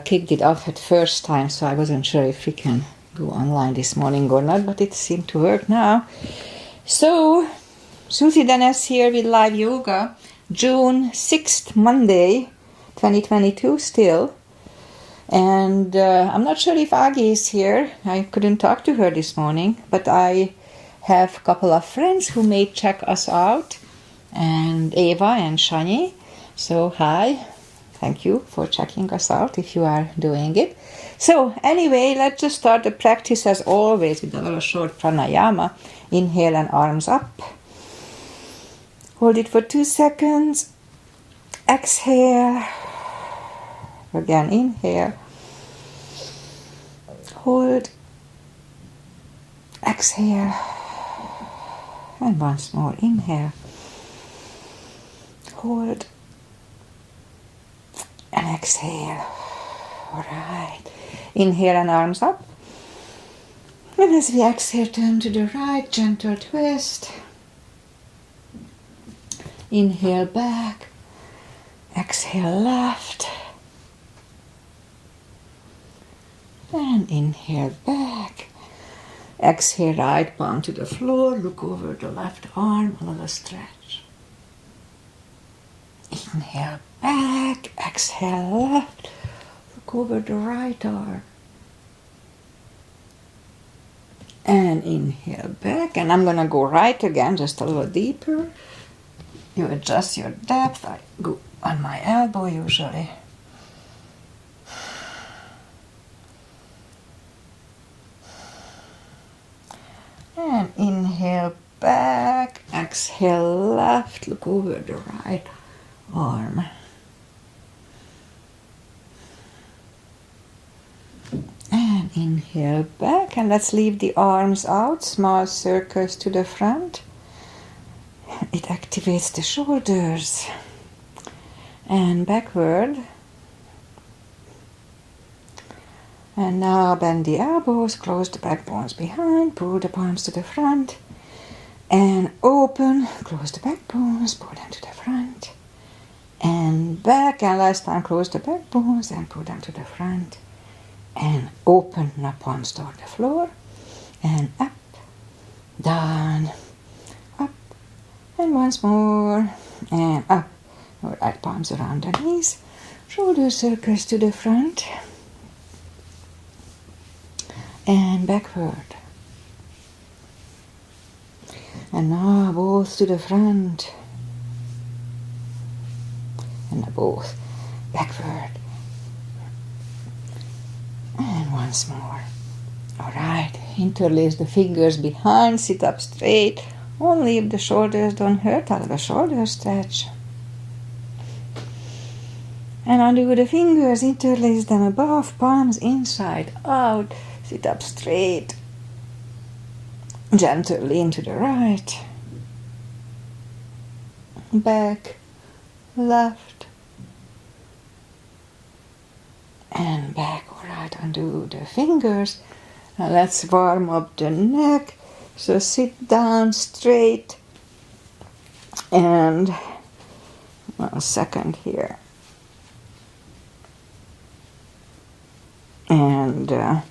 kicked it off at first time, so I wasn't sure if we can go online this morning or not, but it seemed to work now. So, Susie Dennis here with live yoga, June 6th, Monday, 2022 still. And I'm not sure if Agi is here. I couldn't talk to her this morning, but I have a couple of friends who may check us out, and Eva and Shani. So hi, thank you for checking us out if you are doing it. So anyway, let's just start the practice as always with a little short pranayama. Inhale and arms up. Hold it for 2 seconds. Exhale. Again, inhale. Hold. Exhale. And once more, inhale. Hold. And exhale. Alright. Inhale and arms up. And as we exhale, turn to the right, gentle twist. Inhale back. Exhale left. And inhale back. Exhale, right palm to the floor. Look over the left arm, a little stretch. Inhale back. Exhale left. Look over the right arm. And inhale back. And I'm going to go right again, just a little deeper. You adjust your depth. I go on my elbow usually. And inhale back, exhale left, look over the right arm. And inhale back, and let's leave the arms out, small circles to the front. It activates the shoulders. And backward. And now bend the elbows, close the backbones behind, pull the palms to the front, and open, close the backbones, pull them to the front, and back, and last time close the backbones and pull them to the front, and open, now palms toward the floor, and up, down, up, and once more, and up, right palms around the knees, shoulder circles to the front, and backward. And now both to the front. And now both backward. And once more. Alright, interlace the fingers behind, sit up straight. Only if the shoulders don't hurt, out of the shoulder stretch. And undo the fingers, interlace them above, palms inside out. Sit up straight, gentle lean to the right, back, left, and back. Alright, undo the fingers. Now let's warm up the neck. So sit down straight, and 1 second here. And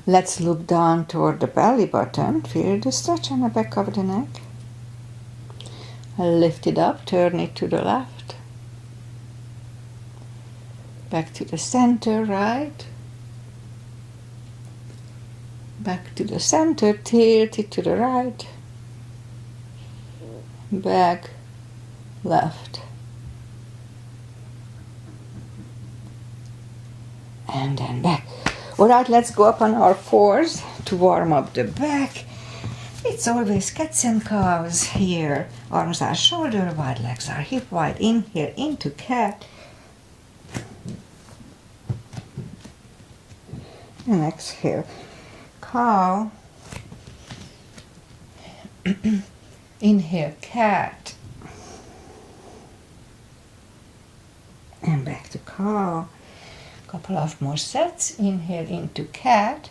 let's look down toward the belly button. Feel the stretch on the back of the neck. Lift it up, turn it to the left. Back to the center, right. Back to the center, tilt it to the right. Back, left. And then back. Alright, let's go up on our fours to warm up the back. It's always cats and cows here. Arms are shoulder wide, legs are hip wide. Inhale into cat. And exhale, cow. Inhale, cat. And back to cow. Couple of more sets. Inhale into cat.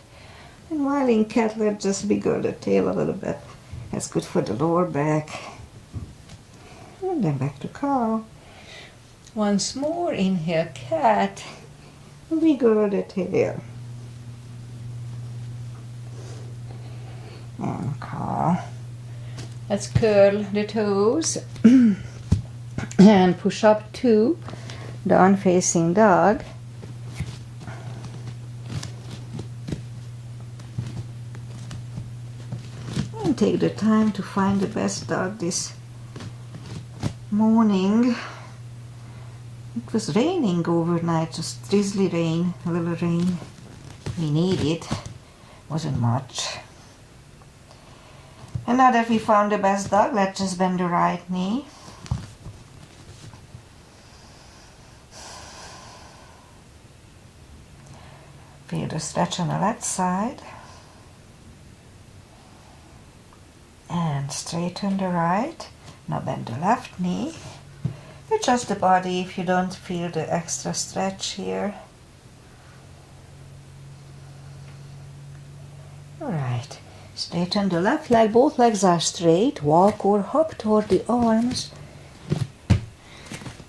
And while in cat, let's just wiggle the tail a little bit. That's good for the lower back. And then back to cow. Once more, inhale cat. wiggle the tail. And curl. Let's curl the toes and push up to down facing dog. And take the time to find the best dog this morning. It was raining overnight, just drizzly rain, a little rain. We need it. Wasn't much. And now that we found the best dog, let's just bend the right knee. Feel the stretch on the left side. And straighten the right. Now bend the left knee. Adjust the body if you don't feel the extra stretch here. Alright. Straighten the left leg, both legs are straight. Walk or hop toward the arms.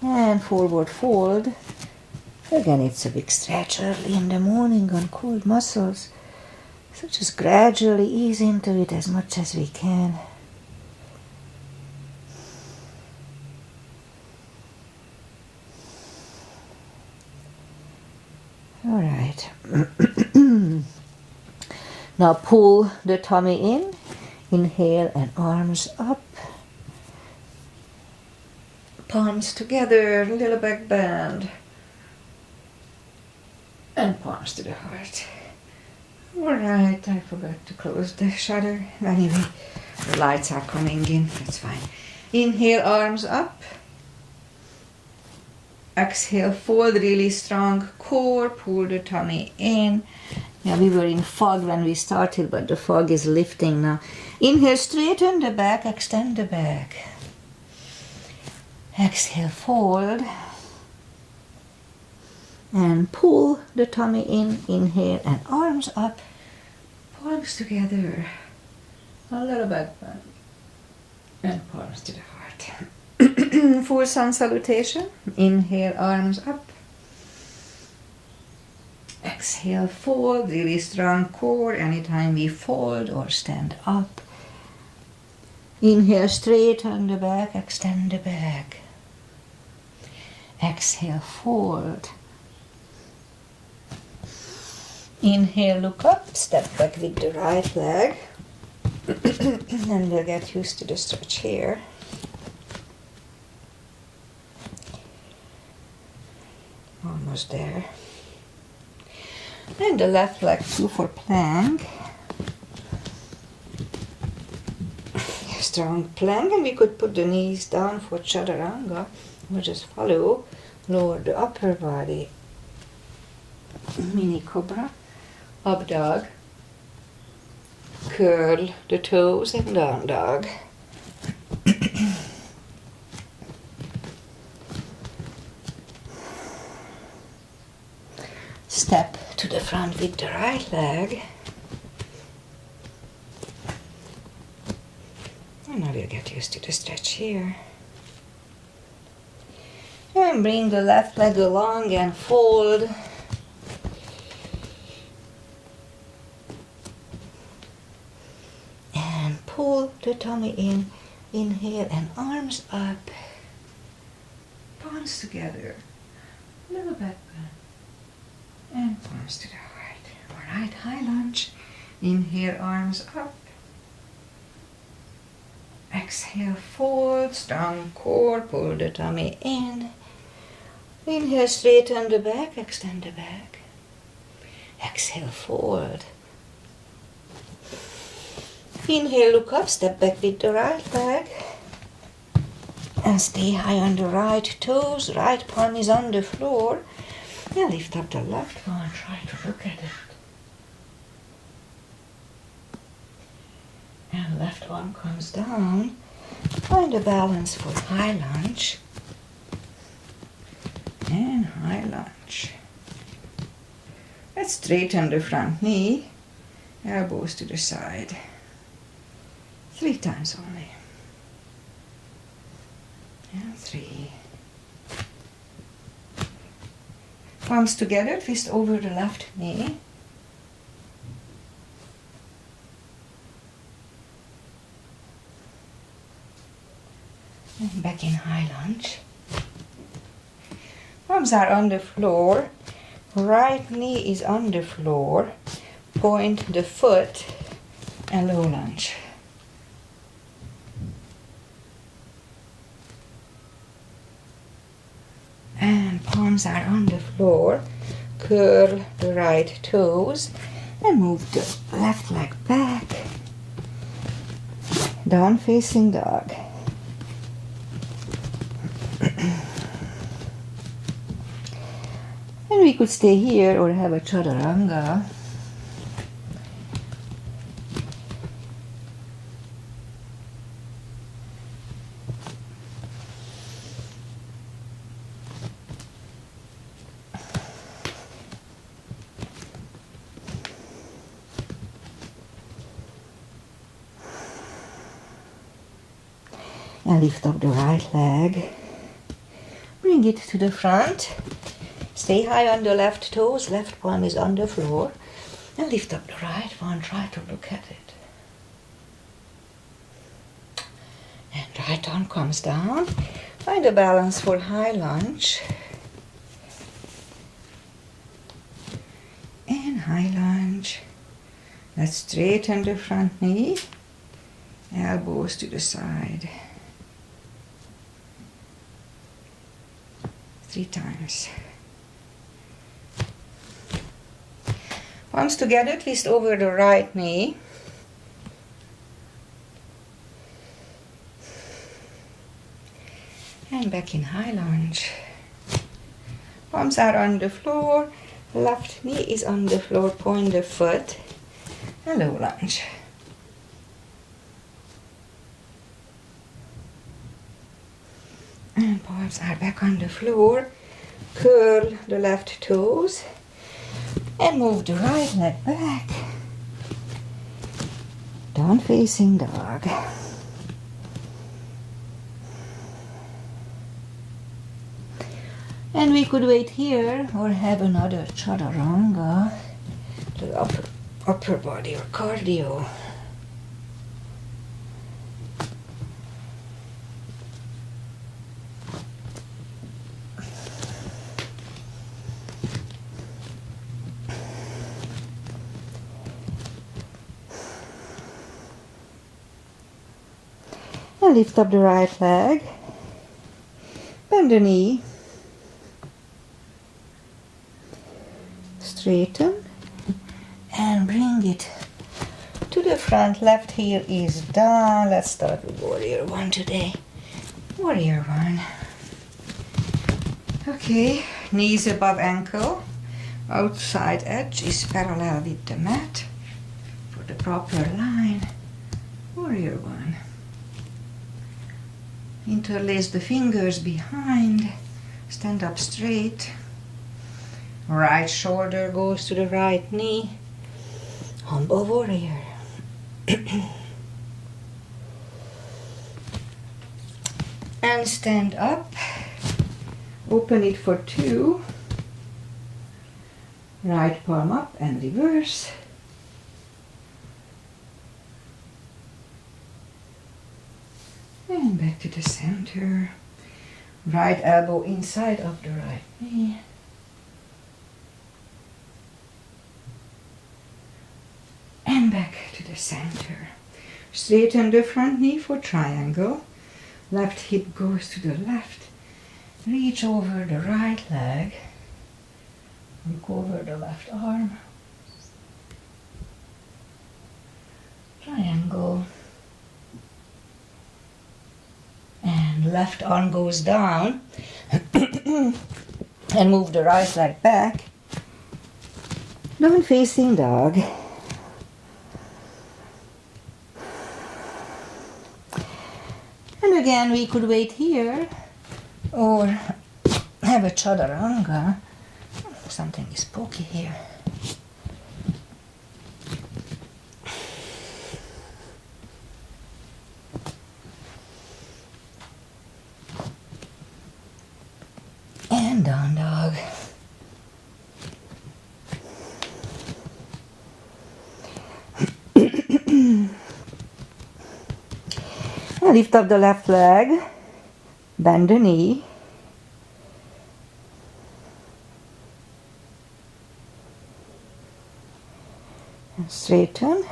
And forward fold. Again, it's a big stretch early in the morning on cold muscles. So just gradually ease into it as much as we can. Alright. Now pull the tummy in, inhale and arms up, palms together, little back bend, and palms to the heart. Alright, I forgot to close the shutter. Anyway, the lights are coming in, that's fine. Inhale, arms up. Exhale, fold really strong core, pull the tummy in. Yeah, we were in fog when we started, but the fog is lifting now. Inhale, straighten the back, extend the back. Exhale, fold. And pull the tummy in, inhale, and arms up, palms together. A little back bend. And palms to the heart. Full sun salutation. Inhale, arms up. Exhale, fold, really strong core anytime we fold or stand up. Inhale, straighten the back, extend the back. Exhale, fold. Inhale, look up, step back with the right leg. And we'll get used to the stretch here. Almost there. And the left leg too for plank. Strong plank, and we could put the knees down for chaturanga. We'll just follow. Lower the upper body. Mini Cobra. Up dog. Curl the toes and down dog. Step to the front with the right leg. And now we'll get used to the stretch here. And bring the left leg along and fold. And pull the tummy in. Inhale and arms up. Palms together. Little back bend. And palms to the heart. Alright, high lunge. Inhale, arms up. Exhale, fold, strong core, pull the tummy in. Inhale, straighten the back, extend the back. Exhale, fold. Inhale, look up, step back with the right leg. And stay high on the right toes, right palm is on the floor. And lift up the left one, try to look at it. And left one comes down. Find a balance for high lunge. And high lunge. Let's straighten the front knee. Elbows to the side. 3 times only. And 3. Palms together, twist over the left knee. And back in high lunge. Palms are on the floor. Right knee is on the floor. Point the foot and low lunge. And palms are on the floor. Curl the right toes and move the left leg back. Down facing dog. And we could stay here or have a chaturanga. And lift up the right leg. Bring it to the front. Stay high on the left toes. Left palm is on the floor. And lift up the right one. Try to look at it. And right arm comes down. Find a balance for high lunge. And high lunge. Let's straighten the front knee. Elbows to the side. 3 times. Palms together, twist over the right knee. And back in high lunge. Palms are on the floor. Left knee is on the floor. Point the foot. And low lunge. And palms are back on the floor. Curl the left toes. And move the right leg back. Down facing dog. And we could wait here or have another chaturanga. The upper body or cardio. And lift up the right leg. Bend the knee. Straighten. And bring it to the front. Left heel is down. Let's start with warrior 1 today. Warrior 1. Okay, knees above ankle. Outside edge is parallel with the mat for the proper line. Warrior 1. Interlace the fingers behind. Stand up straight. Right shoulder goes to the right knee. Humble warrior. And stand up. Open it for 2. Right palm up and reverse. And back to the center. Right elbow inside of the right knee. And back to the center. Straighten the front knee for triangle. Left hip goes to the left. Reach over the right leg. Look over the left arm. Triangle. And left arm goes down. And move the right leg back. Down facing dog. And again, we could wait here or have a chaturanga. Something is pokey here. And down dog. Now lift up the left leg, bend the knee, and straighten,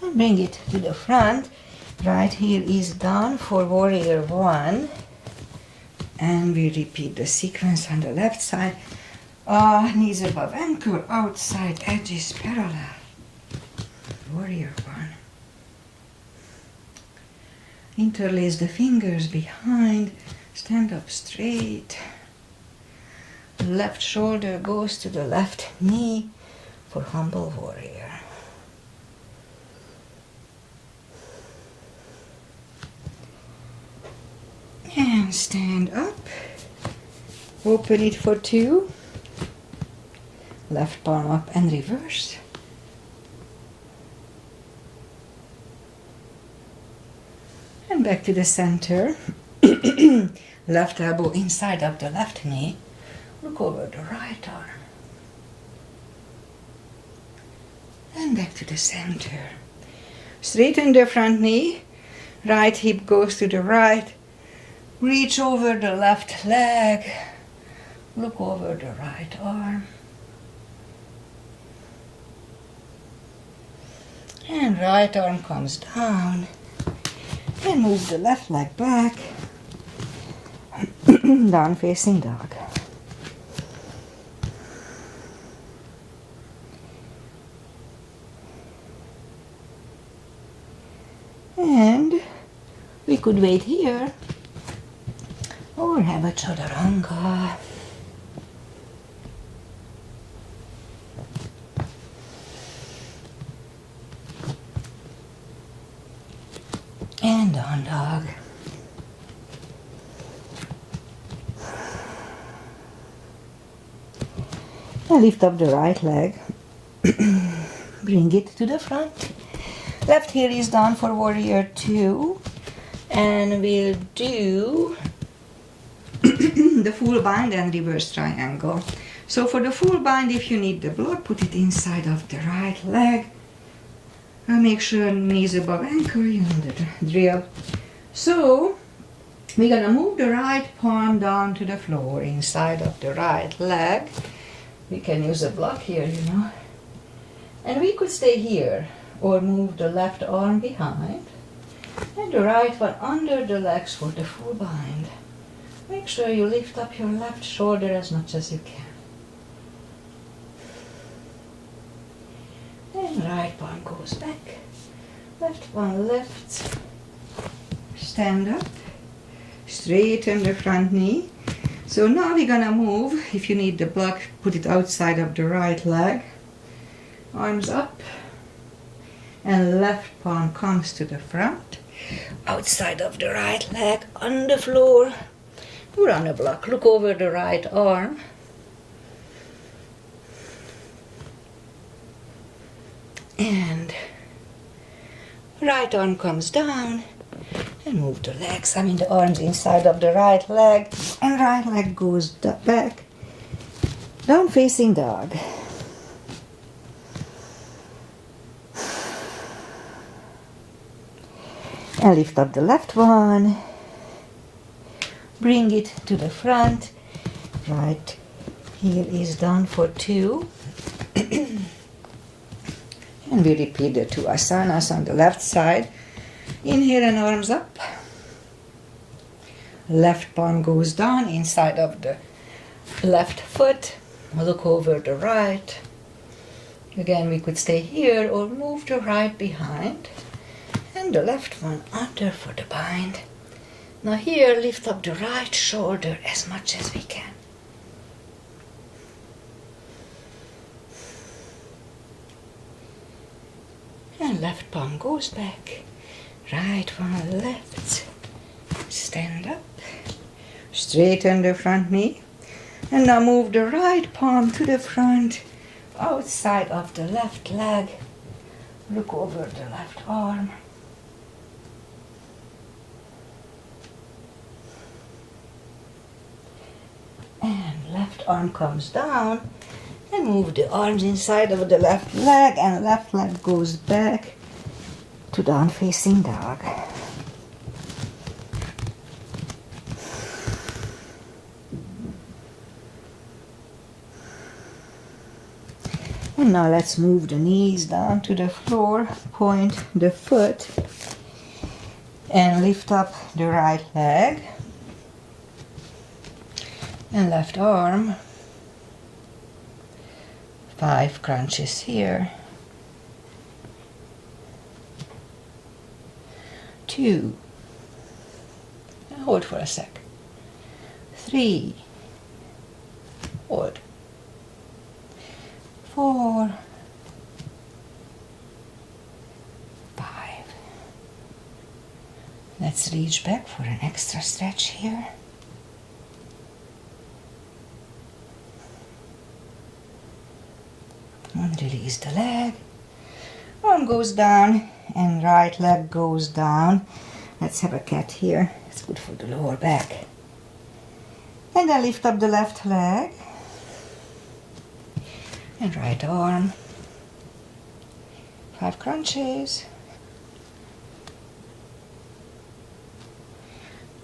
and bring it to the front. Right heel is down for warrior one, and we repeat the sequence on the left side. Knees above ankle, outside edges parallel. Warrior one. Interlace the fingers behind, stand up straight. Left shoulder goes to the left knee for humble warrior. And stand up. Open it for two. Left palm up and reverse. And back to the center. Left elbow inside of the left knee. Look over the right arm. And back to the center. Straighten the front knee. Right hip goes to the right. Reach over the left leg. Look over the right arm. And right arm comes down. And move the left leg back. Down facing dog. And we could wait here or have a chaturanga. And down dog. Now lift up the right leg. Bring it to the front. Left heel is down for warrior two. And we'll do the full bind and reverse triangle. So for the full bind, if you need the block, put it inside of the right leg. And make sure knees above ankle, you know the drill. So we're gonna move the right palm down to the floor inside of the right leg. We can use a block here, you know. And we could stay here or move the left arm behind and the right one under the legs for the full bind. Make sure you lift up your left shoulder as much as you can. And right palm goes back. Left one lifts. Stand up. Straighten the front knee. So now we're gonna move. If you need the block, put it outside of the right leg. Arms up. And left palm comes to the front. Outside of the right leg, on the floor. Or on a block. Look over the right arm. And right arm comes down. And move the legs, the arms inside of the right leg. And right leg goes back. Down facing dog. And lift up the left one. Bring it to the front. Right heel is down for two. And we repeat the two asanas on the left side. Inhale and arms up. Left palm goes down inside of the left foot. Look over the right. Again, we could stay here or move the right behind. And the left one under for the bind. Now here, lift up the right shoulder as much as we can. And left palm goes back. Right one left. Stand up. Straighten the front knee. And now move the right palm to the front. Outside of the left leg. Look over the left arm. And left arm comes down. And move the arms inside of the left leg. And left leg goes back. to down facing dog. And now let's move the knees down to the floor, point the foot, and lift up the right leg and left arm. 5 crunches here. 2. Hold for a sec. 3. Hold. 4. 5. Let's reach back for an extra stretch here. And release the leg. Arm goes down and right leg goes down. Let's have a cat here. It's good for the lower back. And then lift up the left leg. And right arm. 5 crunches.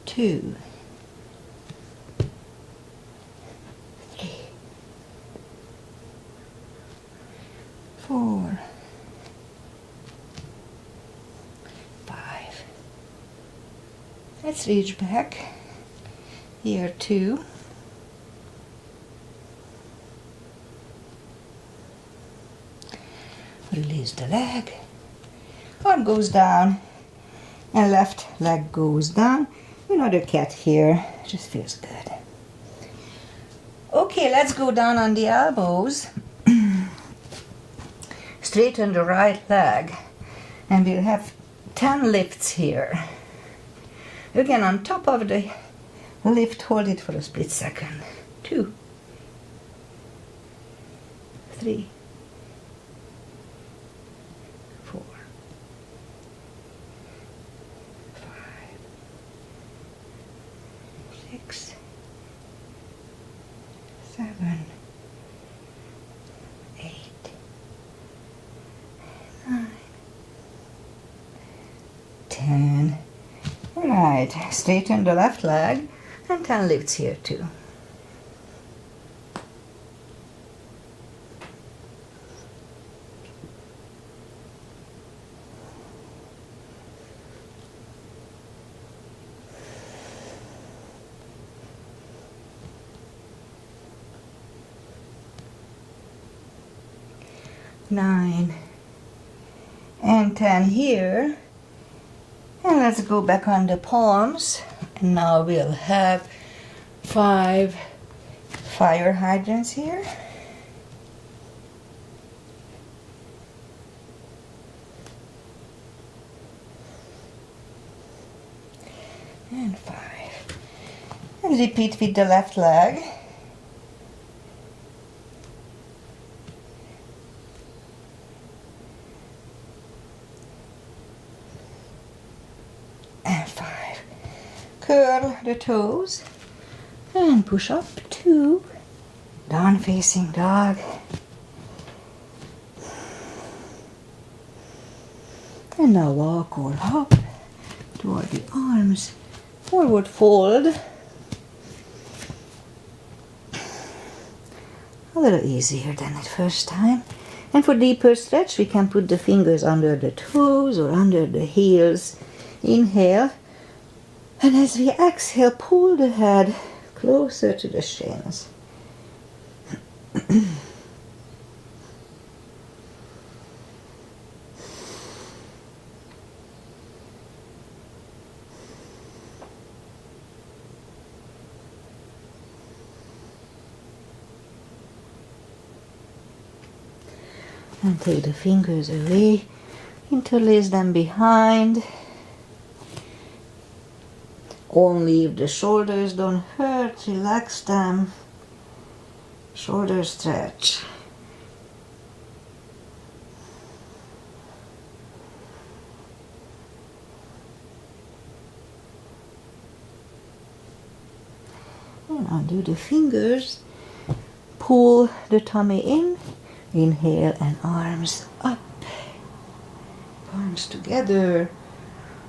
2. 3. 4. 5. Let's reach back. Here 2. Release the leg. Arm goes down and left leg goes down. Another cat here. Just feels good. Okay, let's go down on the elbows. Straighten the right leg. And we'll have 10 lifts here. Again, on top of the lift, hold it for a split second. 2. 3. 4. 5. 6. 7. 8. 9. 10. Alright, straighten the left leg and 10 lifts here too. Nine and 10 here. And let's go back on the palms. And now we'll have 5 fire hydrants here. And 5. And repeat with the left leg. And 5. Curl the toes and push up 2. Down facing dog. And now walk or hop toward the arms. Forward fold. A little easier than the first time. And for deeper stretch, we can put the fingers under the toes or under the heels. Inhale. And as we exhale, pull the head closer to the shins. And take the fingers away, interlace them behind. Only if the shoulders don't hurt, relax them. Shoulder stretch. And undo the fingers. Pull the tummy in. Inhale and arms up. palms together,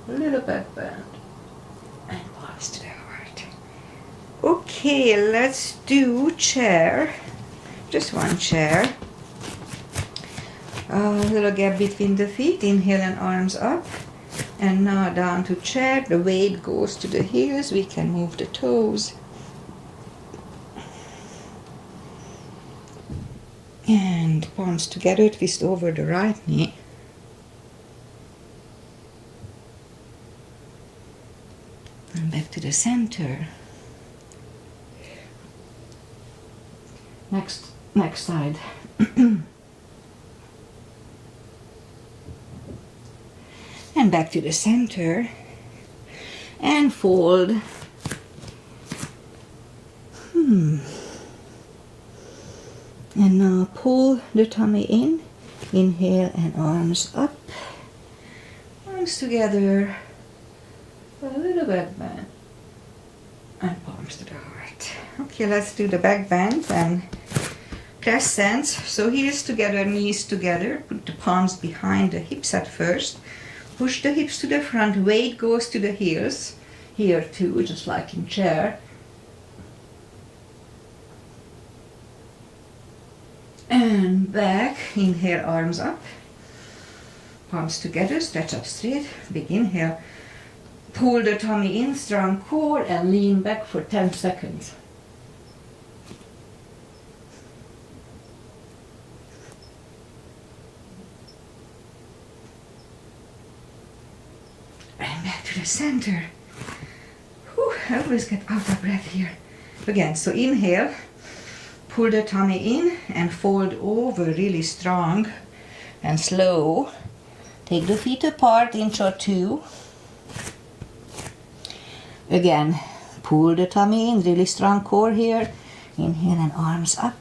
a little back bend, and palms to the heart. Okay, let's do chair, just one chair. A little gap between the feet, inhale and arms up. And now down to chair, the weight goes to the heels, we can move the toes. And palms together, twist over the right knee. And back to the center. Next side. And back to the center. And fold. And now pull the tummy in, inhale and arms up, arms together, a little back bend, and palms to the heart. Okay, let's do the back bend and crescents. So heels together, knees together, put the palms behind the hips at first, push the hips to the front, weight goes to the heels, here too, just like in chair. And back, inhale, arms up, palms together, stretch up straight, big inhale, pull the tummy in, strong core, and lean back for 10 seconds. And back to the center. Whew, I always get out of breath here. Again, so inhale, pull the tummy in and fold over really strong and slow. Take the feet apart, inch or two. Again, pull the tummy in, really strong core here. Inhale and arms up.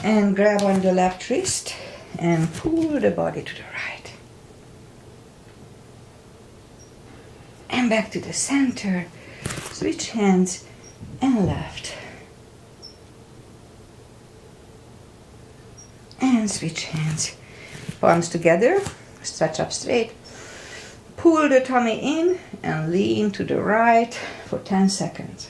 And grab on the left wrist and pull the body to the right. And back to the center. Switch hands and left. And switch hands. Palms together, stretch up straight. Pull the tummy in and lean to the right for 10 seconds.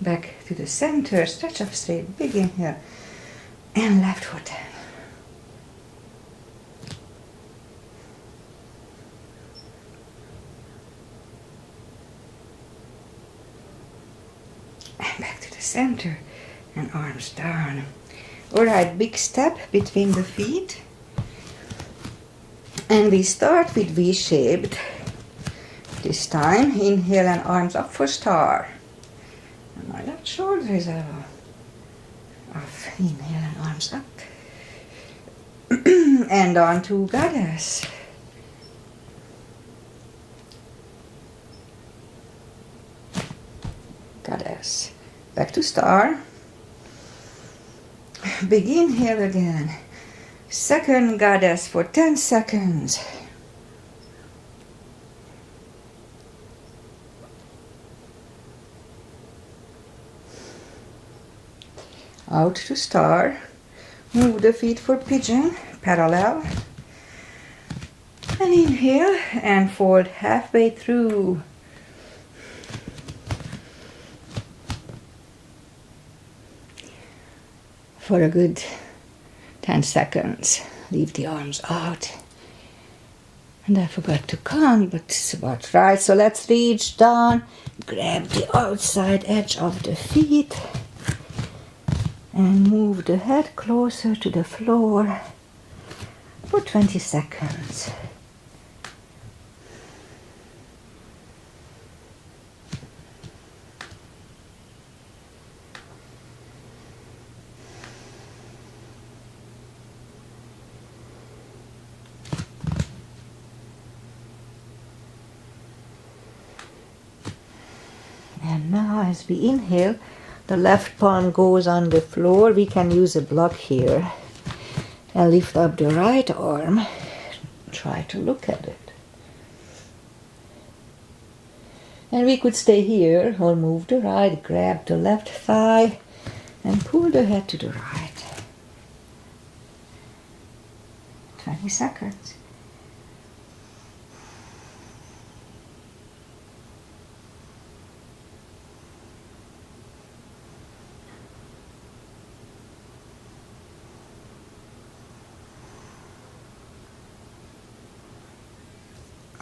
Back to the center, stretch up straight, big inhale, and left for 10. And back to the center, and arms down. Alright, big step between the feet. And we start with V-shaped. This time, inhale and arms up for star. And my left shoulder is up. Inhale and arms up. And on to goddess. Goddess. Back to star. Big inhale again. Second goddess for 10 seconds. Out to star. Move the feet for pigeon, parallel. And inhale and fold halfway through. For a good 10 seconds. Leave the arms out. And I forgot to count, but it's about right. So let's reach down, grab the outside edge of the feet, and move the head closer to the floor for 20 seconds. And now as we inhale, the left palm goes on the floor. We can use a block here. And lift up the right arm. Try to look at it. And we could stay here or move the right, grab the left thigh and pull the head to the right. 20 seconds.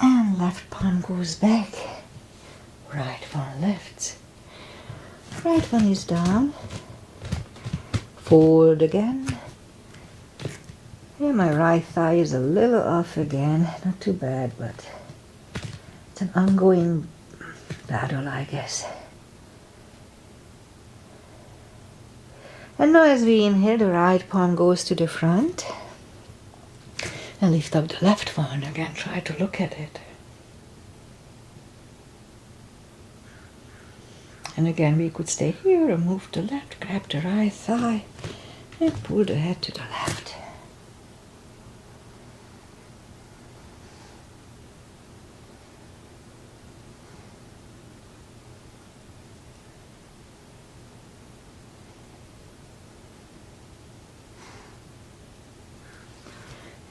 And left palm goes back, right one lifts. Right one is down, fold again. Yeah, my right thigh is a little off again, not too bad, but it's an ongoing battle, I guess. And now as we inhale, the right palm goes to the front. And lift up the left one again, try to look at it. And again we could stay here or move to the left, grab the right thigh and pull the head to the left.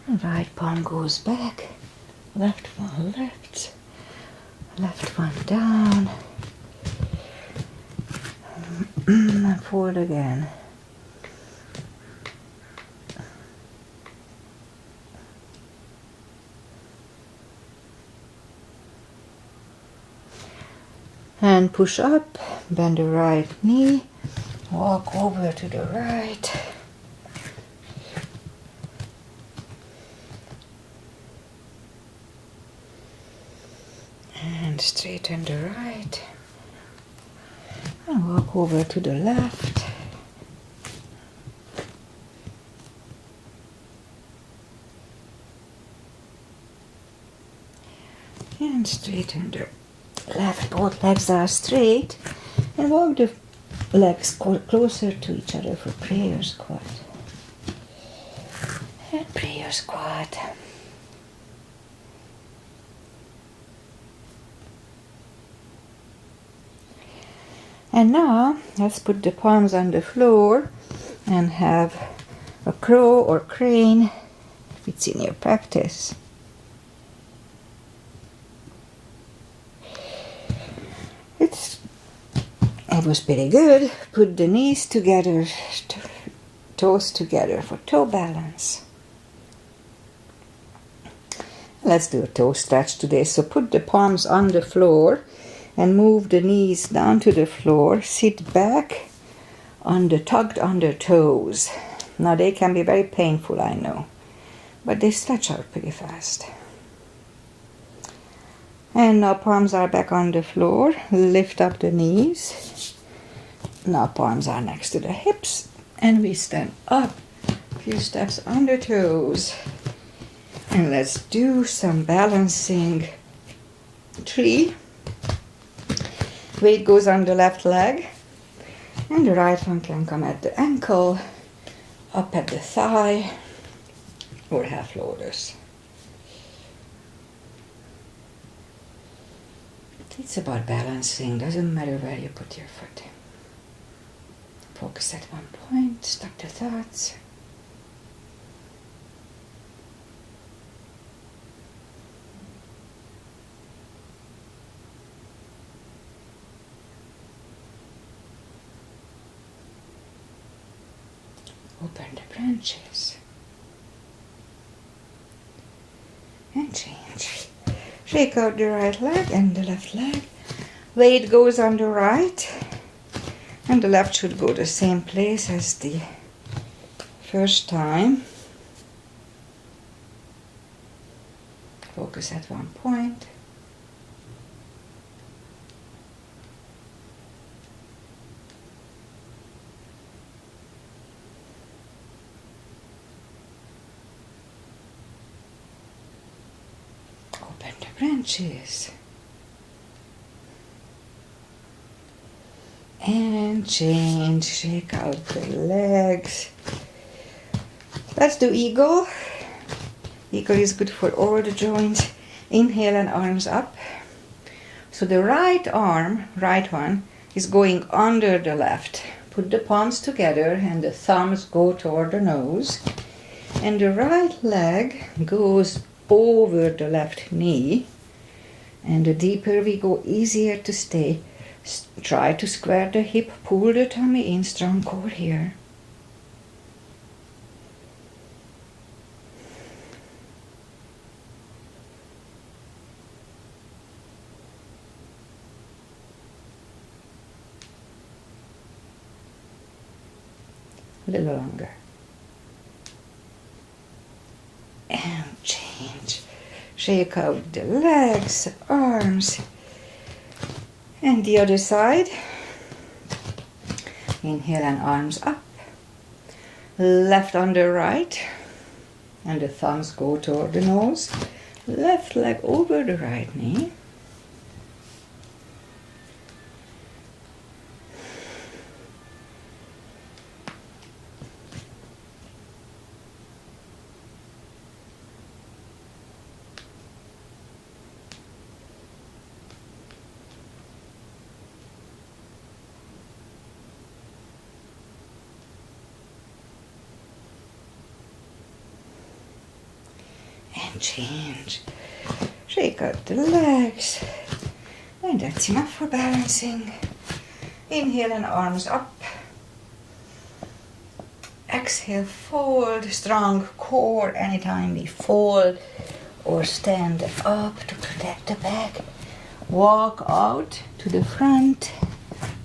And right palm goes back, left one lifts, left one down, and forward again. And push up, bend the right knee, walk over to the right. And straighten the right. And walk over to the left. And straighten the left. Both legs are straight. And walk the legs closer to each other for prayer squat. And prayer squat. And now, let's put the palms on the floor and have a crow or crane if it's in your practice. It was pretty good. Put the knees together, toes together for toe balance. Let's do a toe stretch today. So put the palms on the floor and move the knees down to the floor. Sit back on the tucked under toes. Now they can be very painful, I know, but they stretch out pretty fast. And now palms are back on the floor. Lift up the knees. Now palms are next to the hips. And we stand up. A few steps on the toes. And let's do some balancing tree. Weight goes on the left leg. And the right one can come at the ankle, up at the thigh, or half lotus. It's about balancing, doesn't matter where you put your foot. Focus at one point, stop the thoughts. Open the branches. And change. Shake out the right leg and the left leg. Weight goes on the right. And the left should go the same place as the first time. Focus at one point. Open the branches. And change, shake out the legs. Let's do eagle. Eagle is good for all the joints. Inhale and arms up. So the right arm, right one, is going under the left. Put the palms together and the thumbs go toward the nose. And the right leg goes over the left knee. And the deeper we go, easier to stay. Try to square the hip, pull the tummy in, strong core here. A little longer. And change. Shake out the legs, arms. And the other side. Inhale and arms up. Left under right. And the thumbs go toward the nose. Left leg over the right knee. And change. Shake out the legs. And that's enough for balancing. Inhale and arms up. Exhale, fold. Strong core anytime we fold or stand up to protect the back. Walk out to the front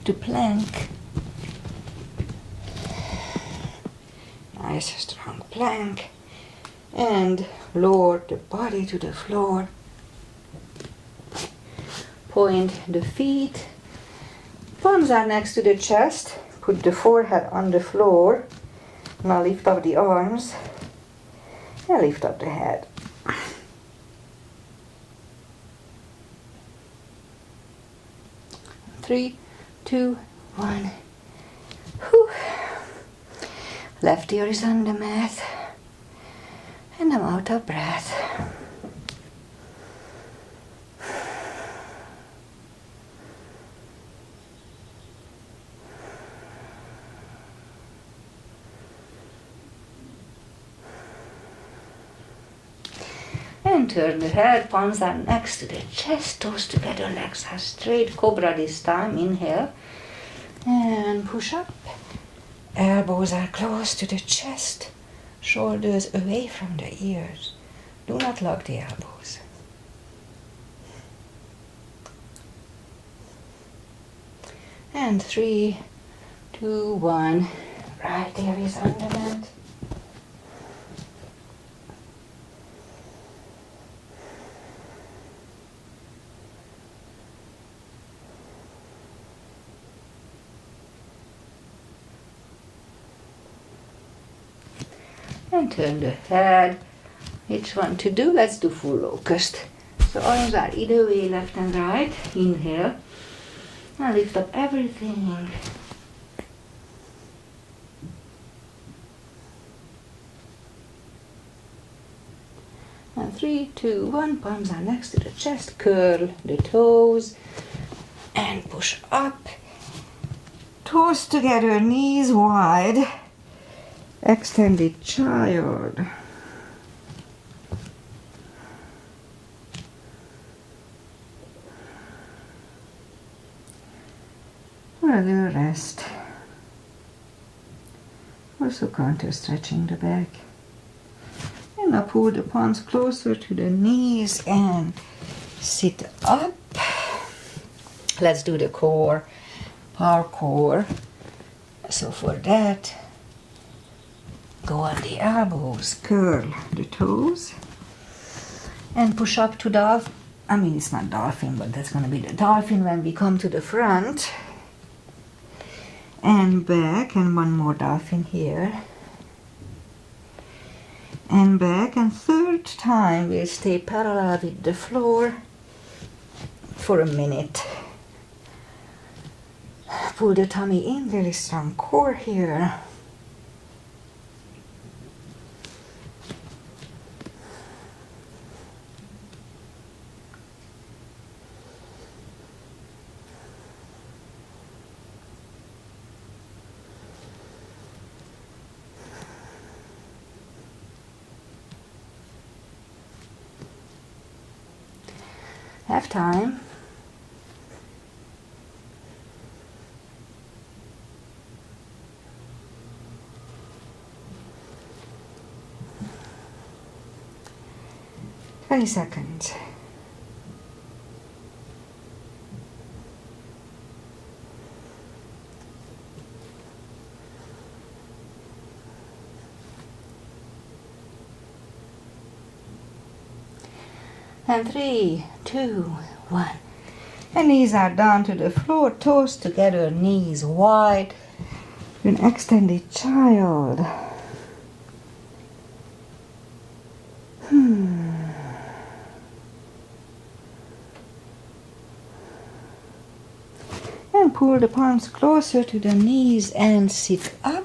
to plank. Nice strong plank. And lower the body to the floor. Point the feet. Palms are next to the chest. Put the forehead on the floor. Now lift up the arms. And lift up the head. 3, 2, 1. Whew. Left ear is on the mat. And I'm out of breath. And turn the head, palms are next to the chest, toes together, legs are straight. Cobra this time, inhale. And push up. Elbows are close to the chest. Shoulders away from the ears. Do not lock the elbows. And 3, 2, 1. Right there is on the mat. And turn the head. Which one to do? Let's do full locust. So arms are either way, left and right. Inhale. And lift up everything. And 3, 2, 1. Palms are next to the chest. Curl the toes. And push up. Toes together, knees wide. Extended child. For a little rest. Also counter stretching the back. And now pull the palms closer to the knees and sit up. Let's do the core, parkour. So for that, go on the elbows, curl the toes, and push up to dolphin. I mean, it's not dolphin, but that's going to be the dolphin when we come to the front. And back, and one more dolphin here. And back, and third time we'll stay parallel with the floor for a minute. Pull the tummy in, really strong core here. Have time. Twenty seconds. And 3, 2, 1. And knees are down to the floor, toes together, knees wide. An extended child. And pull the palms closer to the knees and sit up.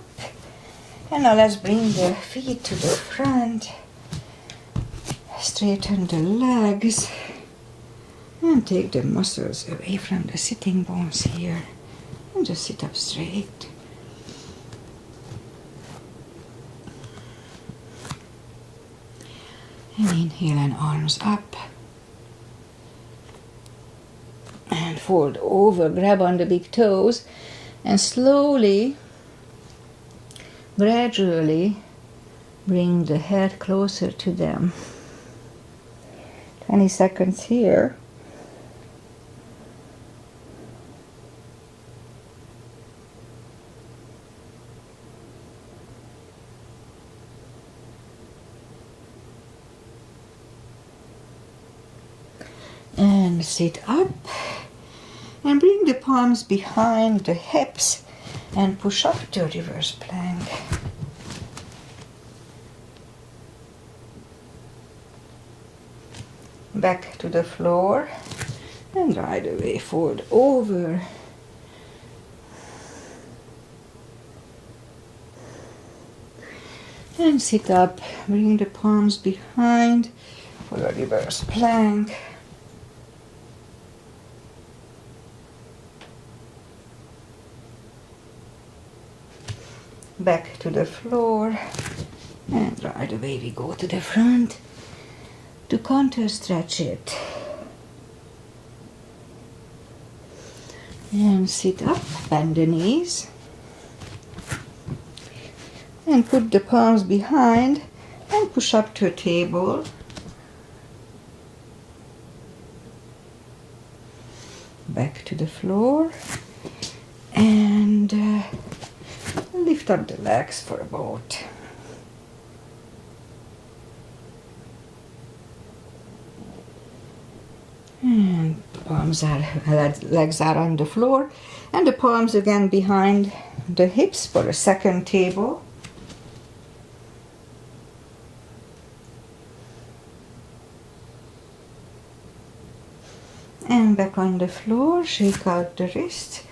And now let's bring the feet to the front. Straighten the legs. And take the muscles away from the sitting bones here. And just sit up straight. And inhale and arms up. And fold over, grab on the big toes. And slowly, gradually, bring the head closer to them. 20 seconds here. And sit up and bring the palms behind the hips and push up to reverse plank. Back to the floor and right away fold over. And sit up, bring the palms behind for a reverse plank. Back to the floor, and right away we go to the front to counter stretch it. And sit up, bend the knees, and put the palms behind and push up to a table. Back to the floor, and lift up the legs for a boat. And legs are on the floor, and the palms again behind the hips for a second table. And back on the floor, shake out the wrists.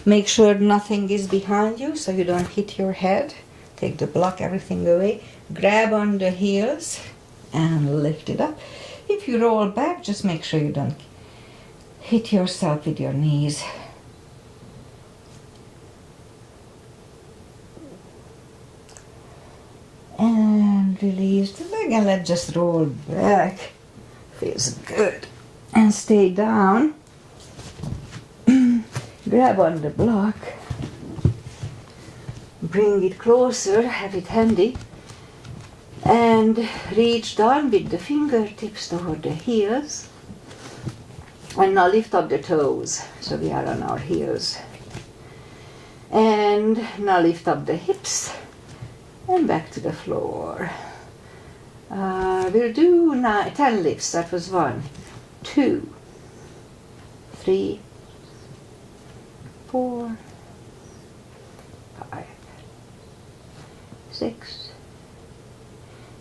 Make sure nothing is behind you so you don't hit your head. Take the block, everything away. Grab on the heels and lift it up. If you roll back, just make sure you don't hit yourself with your knees. And release the leg and let's just roll back. Feels good. And stay down. Grab on the block. Bring it closer, have it handy. And reach down with the fingertips toward the heels. And now lift up the toes, so we are on our heels. And now lift up the hips and back to the floor. We'll do 10 lifts. That was 1, 2, 3, 4, 5, 6,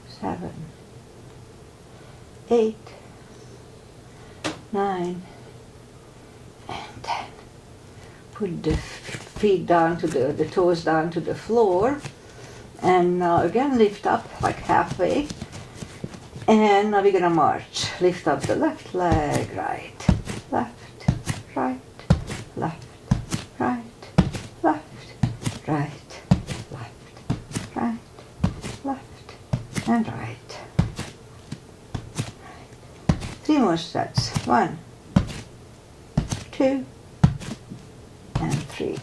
7, 8, 9, and 10. Put the feet down to the toes down to the floor. And now again lift up like halfway. And now we're gonna march. Lift up the left leg, right, left, right, left, right, left, right, left, right, left, and right. 3 more steps. 1, 2, and 3.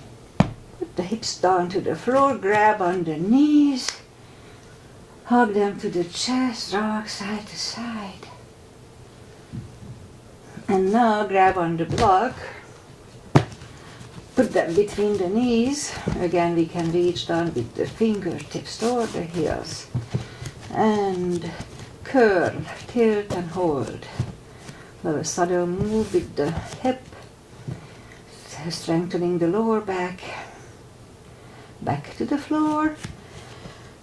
Put the hips down to the floor, grab on the knees, hug them to the chest, rock side to side. And now grab on the block, put them between the knees. Again, we can reach down with the fingertips toward the heels. And curl, tilt and hold. A subtle move with the hip, strengthening the lower back. Back to the floor.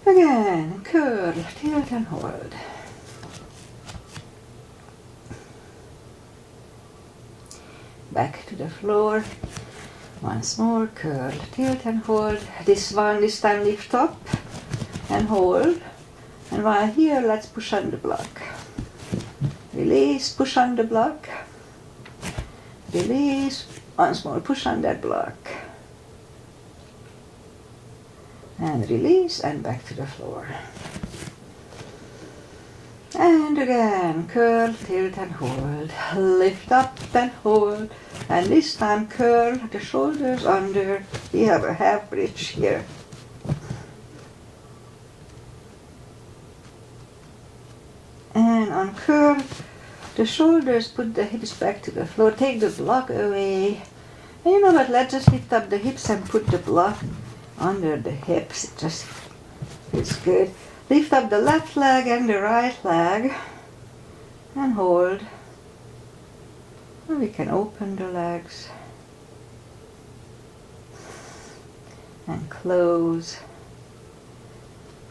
Again, curl, tilt and hold. Back to the floor. Once more, curl, tilt and hold. This time lift up and hold. And while here, let's push on the block. Release, push on the block. Release, once more, push on that block. And release, and back to the floor. And again, curl, tilt and hold. Lift up and hold. And this time curl the shoulders under. We have a half bridge here. And uncurl the shoulders, put the hips back to the floor, take the block away. And you know what, let's just lift up the hips and put the block under the hips. It just feels good. Lift up the left leg and the right leg and hold. And we can open the legs and close,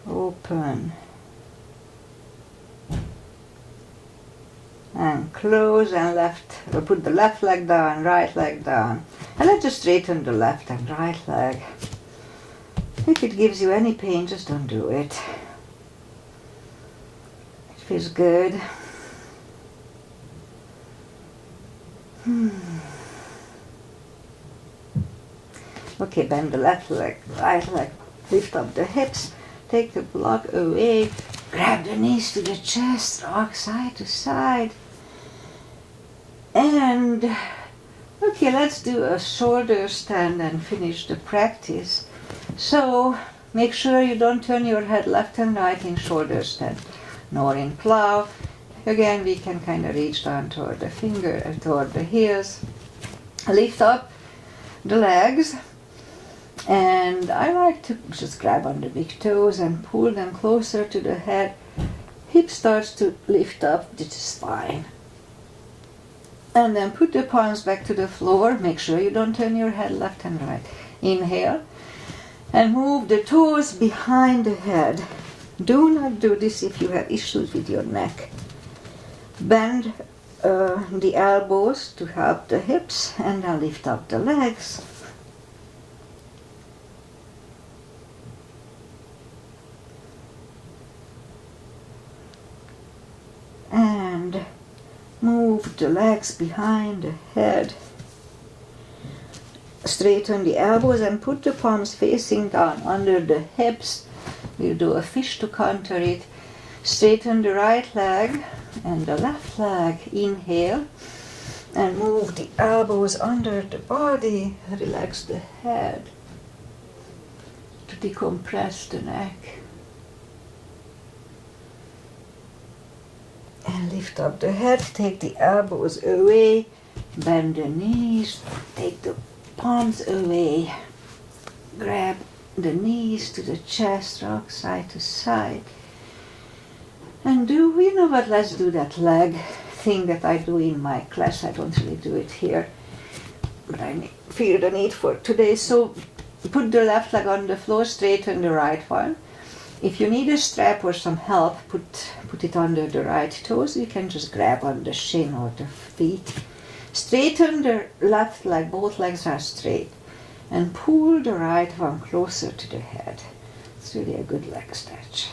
open, and close, and put the left leg down, right leg down. And let's just straighten the left and right leg. If it gives you any pain, just don't do it. It feels good. Okay, bend the left leg, right leg, lift up the hips, take the block away, grab the knees to the chest, rock side to side. And okay, let's do a shoulder stand and finish the practice. So make sure you don't turn your head left and right in shoulder stand, nor in plow. Again, we can kind of reach down toward the heels. Lift up the legs. And I like to just grab on the big toes and pull them closer to the head. Hip starts to lift up, which is fine. And then put the palms back to the floor. Make sure you don't turn your head left and right. Inhale. And move the toes behind the head. Do not do this if you have issues with your neck. Bend the elbows to help the hips, and then lift up the legs. And move the legs behind the head. Straighten the elbows and put the palms facing down under the hips. We'll do a fish to counter it. Straighten the right leg and the left leg. Inhale and move the elbows under the body. Relax the head to decompress the neck. And lift up the head, take the elbows away, bend the knees, take the palms away, grab the knees to the chest, rock side to side. And you know what, let's do that leg thing that I do in my class. I don't really do it here, but I feel the need for today. So put the left leg on the floor, straighten the right one. If you need a strap or some help, put it under the right toes. You can just grab on the shin or the feet. Straighten the left leg, both legs are straight. And pull the right one closer to the head. It's really a good leg stretch.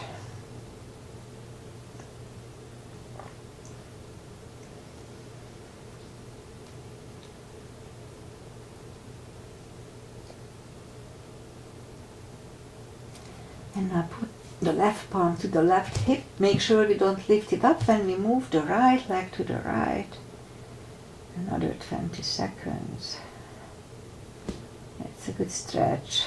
And now put the left palm to the left hip. Make sure we don't lift it up when we move the right leg to the right. Another 20 seconds. That's a good stretch.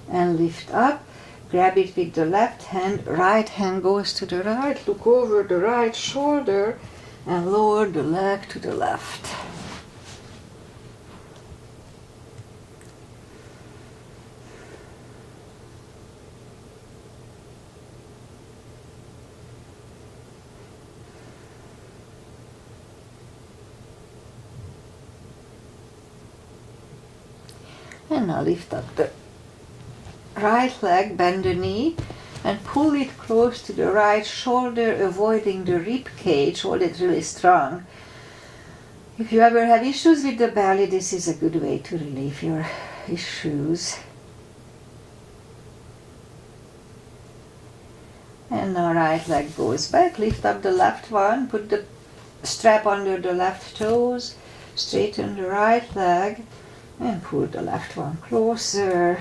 And lift up, grab it with the left hand, right hand goes to the right, look over the right shoulder and lower the leg to the left. And now lift up the right leg, bend the knee and pull it close to the right shoulder, avoiding the rib cage, hold it really strong. If you ever have issues with the belly, this is a good way to relieve your issues. And now right leg goes back, lift up the left one, put the strap under the left toes, straighten the right leg and pull the left one closer.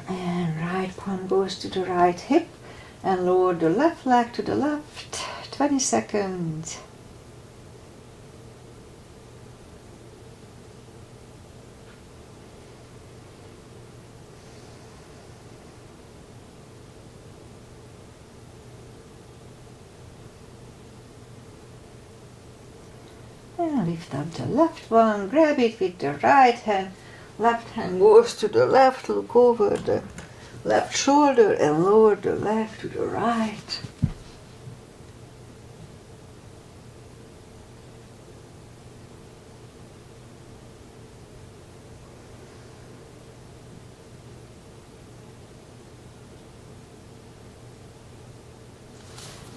And right palm goes to the right hip and lower the left leg to the left. 20 seconds. And lift up the left one, grab it with the right hand. Left hand goes to the left, look over the left shoulder and lower the leg to the right.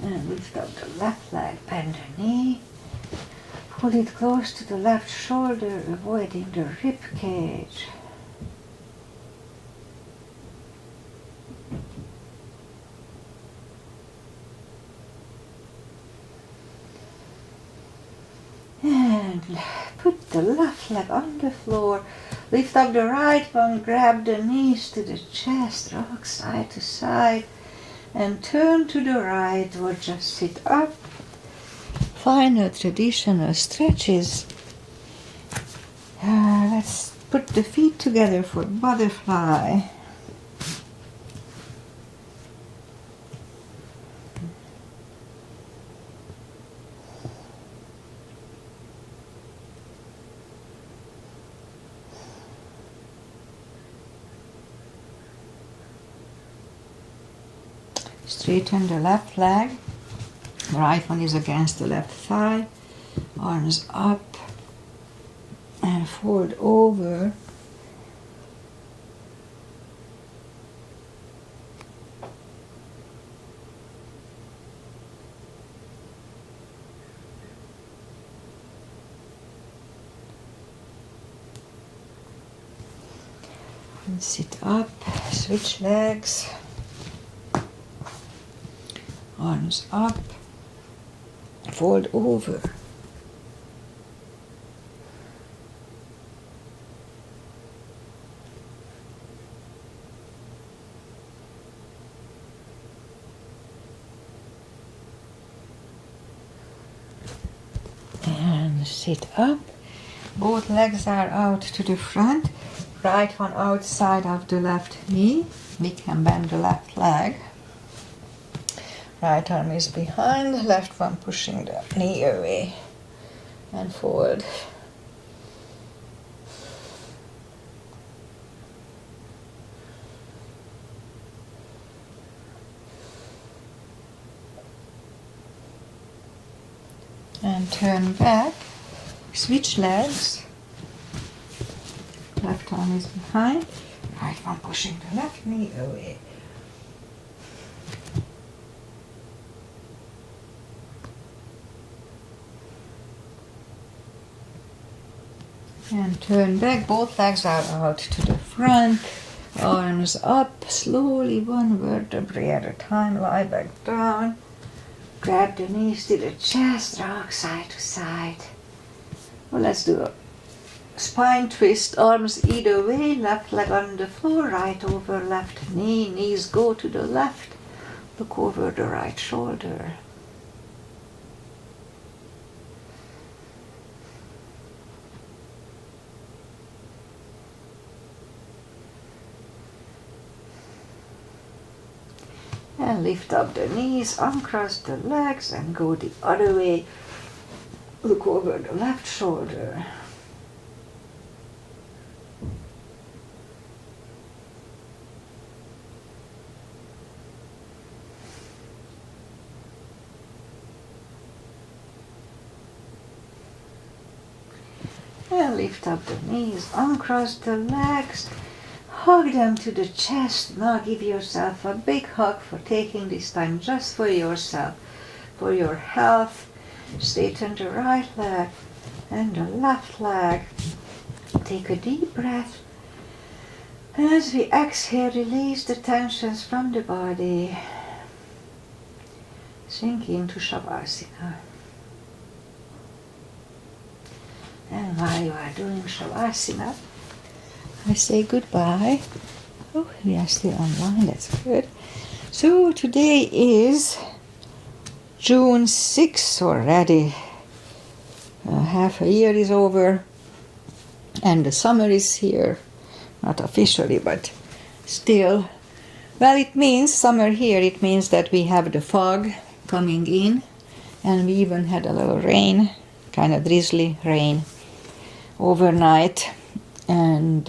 And lift up the left leg, bend the knee. Pull it close to the left shoulder, avoiding the rib cage. And put the left leg on the floor. Lift up the right one, grab the knees to the chest, rock side to side, and turn to the right or just sit up. Final traditional stretches. Let's put the feet together for butterfly. Straighten the left leg. The right one is against the left thigh. Arms up and fold over. And sit up, switch legs. Arms up, fold over. And sit up. Both legs are out to the front. Right one outside of the left knee. We can bend the left leg. Right arm is behind, left one pushing the knee away and forward. And turn back, switch legs. Left arm is behind, right one pushing the left knee away. And turn back, both legs are out to the front, arms up, slowly one vertebrae at a time, lie back down. Grab the knees to the chest, rock side to side. Well, let's do a spine twist, arms either way, left leg on the floor, right over left knee, knees go to the left, look over the right shoulder. And lift up the knees, uncross the legs and go the other way. Look over the left shoulder. And lift up the knees, uncross the legs. Hug them to the chest. Now give yourself a big hug for taking this time just for yourself, for your health. Straighten the right leg and the left leg. Take a deep breath. And as we exhale, release the tensions from the body. Sink into Shavasana. And while you are doing Shavasana, I say goodbye. Oh, we are still online, that's good. So today is June 6th already. Half a year is over and the summer is here. Not officially, but still. Well, it means summer here, it means that we have the fog coming in and we even had a little rain, kind of drizzly rain overnight. And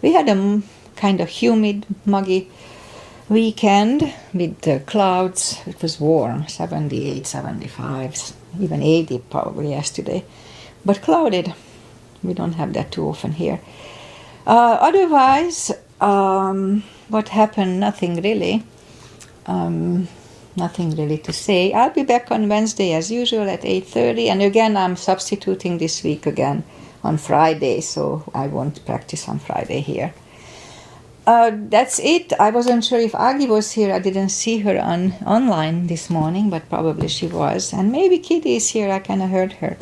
we had a kind of humid, muggy weekend with the clouds. It was warm, 78, 75, even 80 probably yesterday. But clouded. We don't have that too often here. Otherwise, what happened? Nothing really. Nothing really to say. I'll be back on Wednesday as usual at 8:30. And again, I'm substituting this week again on Friday, so I won't practice on Friday here. That's it. I wasn't sure if Agi was here. I didn't see her online this morning, but probably she was. And maybe Kitty is here. I kind of heard her,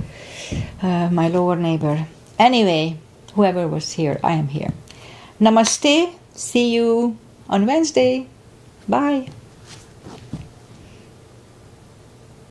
my lower neighbor. Anyway, whoever was here, I am here. Namaste. See you on Wednesday. Bye.